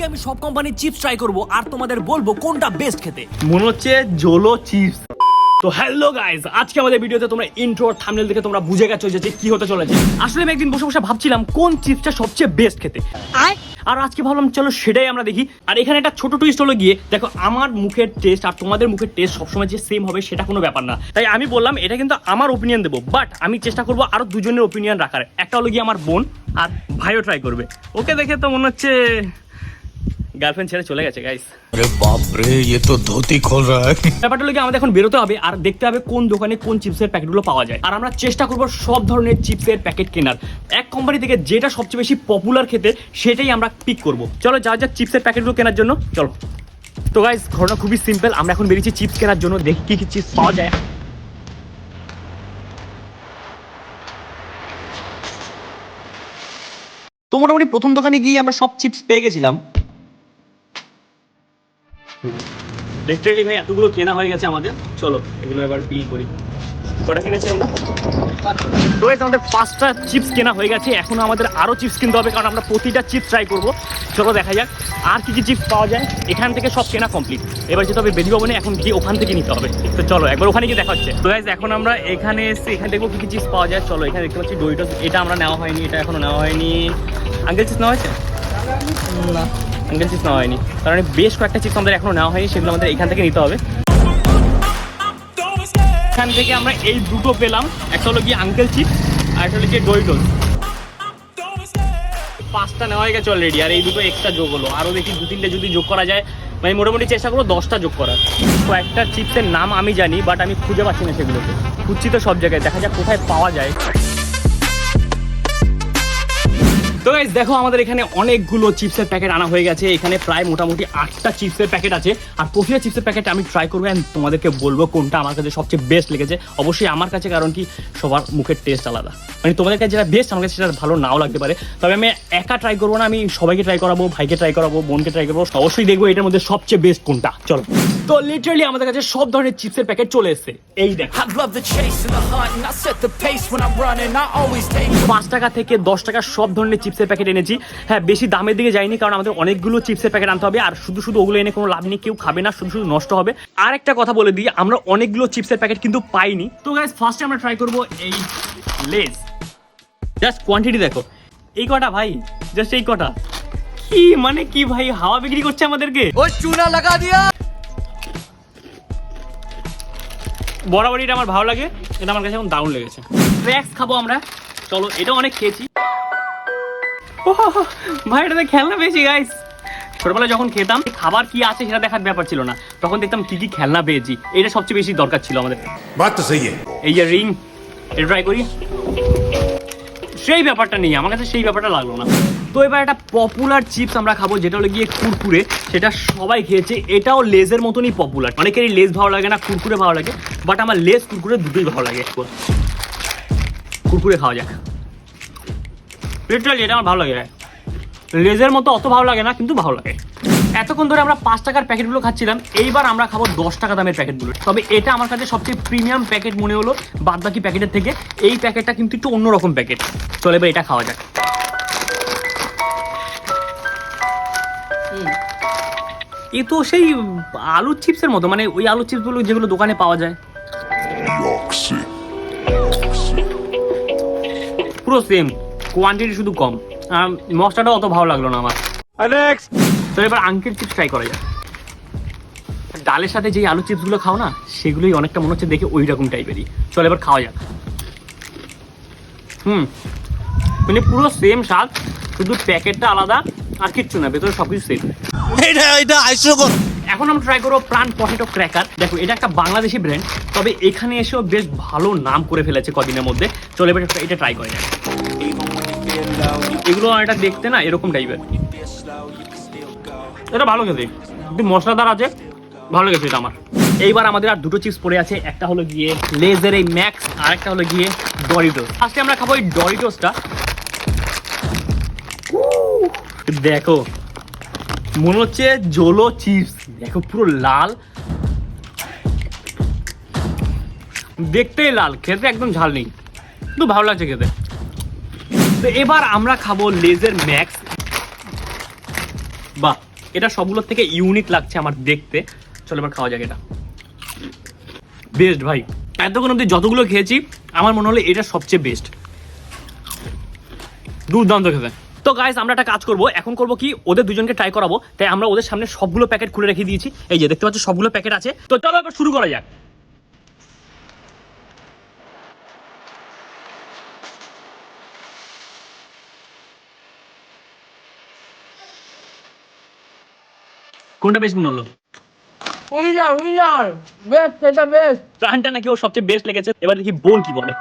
আমি সব কোম্পানির চিপস ট্রাই করব আর তোমাদের বলবো কোনটা বেস্ট খেতে। মনে হচ্ছে জোলো চিপস। তো হ্যালো গাইস, আজকে আমাদের ভিডিওতে তোমরা ইন্ট্রো আর থাম্বনেল দেখে তোমরা বুঝে গেছো যে কি হতে চলেছে। আসলে আমি একদিন বসে বসে ভাবছিলাম কোন চিপসটা সবচেয়ে বেস্ট খেতে, আর আজকে ভাবলাম চলো সেটাই আমরা দেখি। আর এখানে একটা ছোট টুইস্ট হলো গিয়ে দেখো, আমার মুখের টেস্ট আর তোমাদের মুখের টেস্ট সবসময় যে সেম হবে সেটা কোনো ব্যাপার না। তাই আমি বললাম এটা কিন্তু আমার ওপিনিয়ন দেবো, বাট আমি চেষ্টা করবো আরো দুজনের ওপিনিয়ন রাখার। একটা হলো গিয়ে আমার বোন আর ভাইও ট্রাই করবে। ওকে দেখে তো মনে হচ্ছে গার্লফ্রেন্ড ছেড়ে চলে গেছে গাইস। अरे बाप रे, ये तो धोती खोल रहा है। ব্যাপারটা হলো আমাদের এখন বেরোতে হবে আর দেখতে হবে কোন দোকানে কোন চিপসের প্যাকেটগুলো পাওয়া যায়। আর আমরা চেষ্টা করবো সব ধরনের চিপসের প্যাকেট কেনার, এক কোম্পানি থেকে যেটা সবচেয়ে বেশি পপুলার খেতে সেটাই আমরা পিক করব। চলো যা যা চিপসের প্যাকেটগুলো কেনার জন্য চলো। তো গাইস ঘটনা খুবই সিম্পল, আমরা এখন বেরিয়েছি চিপস কেনার জন্য, দেখি কি কি চিপস পাওয়া যায়। তো মোটামুটি প্রথম দোকানে গিয়ে আমরা সব চিপস পেয়ে গেছিলাম। লিটারালি ভাই এতগুলো কেনা হয়ে গেছে আমাদের, চলো এগুলো এবার বিল করি। কটা কিনেছি আমরা? তো গাইস আমাদের 5টা চিপস কেনা হয়ে গেছে, এখন আমাদের আরো চিপস কিনতে হবে কারণ আমরা প্রতিটা চিপস ট্রাই করব। চলো দেখা যাক আর কি কি চিপস পাওয়া যায়। এখান থেকে সব কেনা কমপ্লিট, এবার যেতে হবে বেদি ভবনে, এখন গিয়ে ওখান থেকে নিতে হবে। তো চলো একবার ওখানে গিয়ে দেখা হচ্ছে। তো গাইস এখন আমরা এখানে এসে এখানে দেখবো কি কি চিপস পাওয়া যায়। চলো এখানে দেখতে পাচ্ছি ডোরিটোস, এটা আমরা নেওয়া হয়নি, এটা এখনো নেওয়া হয়নি। আঙ্কেল চিপস নেওয়া হয়েছে না? আঙ্কেল চিপস নেওয়া হয়নি, কারণ বেশ কয়েকটা চিপস আমাদের এখনো নেওয়া হয়নি, সেগুলো আমাদের এখান থেকে নিতে হবে। এখান থেকে আমরা এই দুটো পেলাম, একটা হলো গিয়ে আঙ্কেল চিপস আর একটা হলো গিয়ে ডোরিটোস। 5টা নেওয়া হয়ে গেছে অলরেডি, আর এই দুটো এক্সট্রা যোগ হলো। আরও দেখি 2-3টে যদি যোগ করা যায়, মানে মোটামুটি চেষ্টা করবো 10টা যোগ করার। কয়েকটা চিপসের নাম আমি জানি, বাট আমি খুঁজে পাচ্ছি না সেগুলোকে। খুঁজছি তো সব জায়গায়, দেখা যাক কোথায় পাওয়া যায়। তো গাইস দেখো আমাদের এখানে অনেকগুলো চিপসের প্যাকেট আনা হয়ে গেছে। এখানে প্রায় মোটামুটি 8টা চিপসের প্যাকেট আছে, আর প্রতিটা চিপসের প্যাকেট আমি ট্রাই করবো অ্যান্ড তোমাদেরকে বলবো কোনটা আমার কাছে সবচেয়ে বেস্ট লেগেছে। অবশ্যই আমার কাছে, কারণ কি সবার মুখের টেস্ট আলাদা, মানে তোমাদের কাছে যেটা বেস্ট আমার কাছে সেটা ভালো নাও লাগতে পারে। তবে আমি একা ট্রাই করবো না, আমি সবাইকে ট্রাই করাবো, ভাইকে ট্রাই করাবো, বোনকে ট্রাই করবো, অবশ্যই দেখবো এটার মধ্যে সবচেয়ে বেস্ট কোনটা। চলো, তো লিটারালি আমাদের কাছে সব ধরনের চিপসের প্যাকেট চলে এসেছে। এই দেখো 5 টাকা থেকে 10 টাকা সব ধরনের চিপসের প্যাকেট এনেছি। হ্যাঁ, বেশি দামের দিকে যায়নি কারণ আমাদের অনেকগুলো চিপসের প্যাকেট আনতে হবে, আর শুধু শুধু ওগুলো এনে কোনো লাভ নেই, কেউ খাবে না, শুধু শুধু নষ্ট হবে। আর একটা কথা বলে দিই, আমরা অনেকগুলো চিপসের প্যাকেট কিন্তু পাইনি। তো গাইস ফার্স্টে আমরা ট্রাই করবো এই লেজ। জাস্ট কোয়ান্টিটি দেখো, এই কটা ভাই, জাস্ট এই কটা। কি মানে কি ভাই, হাওয়া বিক্রি করছে আমাদেরকে। ও চুনা লাগা দিয়া। বরাবরই এটা আমার ভালো লাগে, এটা আমার কাছে এখন দারুণ লেগেছে। স্ন্যাক্স খাবো আমরা, চলো এটা অনেক খেয়েছি। ভাই এটাতে খেলনা পেয়েছি গাইস। ছোটবেলায় যখন খেতাম খাবার কি আছে সেটা দেখার ব্যাপার ছিল না, তখন দেখতাম কি কি খেলনা পেয়েছি, এটা সবচেয়ে বেশি দরকার ছিল আমাদের। बात तो सही है। এই যে রিং, এটা ট্রাই করি, সেই ব্যাপারটা নেই আমার কাছে, সেই ব্যাপারটা লাগলো না। তো এবার একটা পপুলার চিপস আমরা খাবো, যেটা হলো গিয়ে কুরকুরে। সেটা সবাই খেয়েছে, এটাও লেজের মতনই পপুলার। অনেকেরই লেজ ভালো লাগে না, কুরকুরে ভালো লাগে, বাট আমার লেজ কুরকুরে দুটোই ভালো লাগে। কুরকুরে খাওয়া যাক, লিটারালি এটা আমার ভালো লাগে। লেজের মতো অত ভালো লাগে না, কিন্তু ভালো লাগে। এতক্ষণ ধরে আমরা 5 টাকার প্যাকেটগুলো খাচ্ছিলাম, এইবার আমরা খাবো 10 টাকা দামের প্যাকেটগুলো। তবে এটা আমার কাছে সবচেয়ে প্রিমিয়াম প্যাকেট মনে হলো বাদ বাকি প্যাকেটের থেকে। এই প্যাকেটটা কিন্তু একটু অন্যরকম প্যাকেট। চলে এবার এটা খাওয়া যাক। এ তো সেই আলুর চিপসের মতো, মানে ওই আলুর চিপসগুলো যেগুলো দোকানে পাওয়া যায়, পুরো সেম কোয়ান্টিটি, শুধু কম। মশলাটা অত ভালো লাগলো না আমার। তো এবার আঙ্কেল চিপস ট্রাই করা যায়। ডালের সাথে যেই আলু চিপসগুলো খাও না, সেগুলোই অনেকটা মনে হচ্ছে দেখে ওই রকম টাইপেরই। চলো এবার খাওয়া যাক। মানে পুরো সেম স্বাদ, শুধু প্যাকেটটা আলাদা, আর কিচ্ছু না, ভেতরে সবকিছু সেম। এখন আমরা ট্রাই করবো প্রাণ পটেটো ক্র্যাকার। দেখো এটা একটা বাংলাদেশি ব্র্যান্ড, তবে এখানে এসেও বেশ ভালো নাম করে ফেলেছে কদিনের মধ্যে। চলো এবার এটা ট্রাই করা যায়। এগুলো এটা দেখতে না এরকম টাইপের, এটা ভালো খেতে, একটু মশলাদার আছে, ভালো লেগেছে এটা আমার। এইবার আমাদের আর দুটো চিপস পড়ে আছে, একটা হলো গিয়ে লেজের এই ম্যাক্স, আর একটা হলো গিয়ে ডরিটোস। ফার্স্টে আমরা খাবো এই ডরিটোসটা। দেখো মনে হচ্ছে জোলো চিপস, দেখো পুরো লাল, দেখতেই লাল, খেতে একদম ঝাল নেই, কিন্তু ভালো লাগছে খেতে। তো এবার আমরা খাবো লেজের ম্যাক্স। বাহ, এটা সবগুলোর থেকে ইউনিক লাগছে আমার দেখতে। চলো এবার খাওয়া যাক এটা। বেস্ট ভাই, এতক্ষণ অব্দি যতগুলো খেয়েছি আমার মনে হলো এটা সবচেয়ে বেস্ট, দুর্দান্ত খেতে। তো গাইস আমরা একটা কাজ করবো, এখন করবো কি ওদের দুজনকে ট্রাই করাবো, তাই আমরা ওদের সামনে সবগুলো প্যাকেট খুলে রেখে দিয়েছি। এই যে দেখতে পাচ্ছ সবগুলো প্যাকেট আছে। তো চলো এবার শুরু করা যাক। কোনটা বেশ মনে হলো? প্রাণটা নাকি ওর সবচেয়ে বেস্ট লেগেছে। এবার দেখি বোন কি বলে।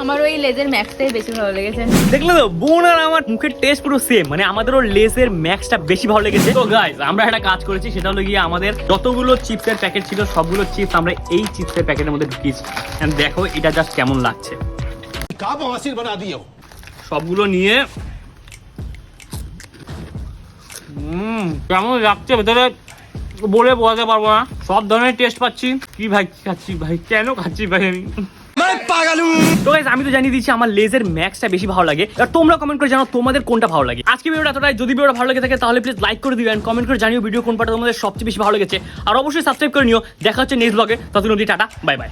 আমার ওই লেজের ম্যাক্সটাই বেশি ভালো লেগেছে। দেখলে তো বোন আর আমার মুখের টেস্ট পুরো সেম, মানে আমাদের ওর লেসের ম্যাক্সটা বেশি ভালো লেগেছে। তো গাইস আমরা একটা কাজ করেছি, সেটা হলো গিয়ে আমাদের যতগুলো চিপসের প্যাকেট ছিল সবগুলো চিপস আমরা এই চিপসের প্যাকেটের মধ্যে ঢুকিয়েছি। এন্ড দেখো এটা জাস্ট কেমন লাগছে। সবগুলো নিয়ে কেমন লাগছে ভেতরে বলে বোঝাতে পারবো না, সব ধরনের টেস্ট পাচ্ছি। কি ভাই কি খাচ্ছি ভাই, কেন খাচ্ছি ভাই আমি? তো গাইস আমি তো জানিয়ে দিচ্ছি আমার লেজের ম্যাক্সটা বেশি ভালো লাগে। আর তোমরা কমেন্ট করে জানাও তোমাদের কোনটা ভালো লাগে। আজকে ভিডিওটা এতটাই, যদি ভিডিওটা ভালো লাগে থাকে তাহলে প্লিজ লাইক করে দিও এন্ড কমেন্ট করে জানিও ভিডিও কোন পার্টটা তোমাদের সবচেয়ে বেশি ভালো লেগেছে। আর অবশ্যই সাবস্ক্রাইব করে নিও। দেখা হচ্ছে নেক্সট ব্লগে, ততদিন অবধি টাটা, বাই বাই।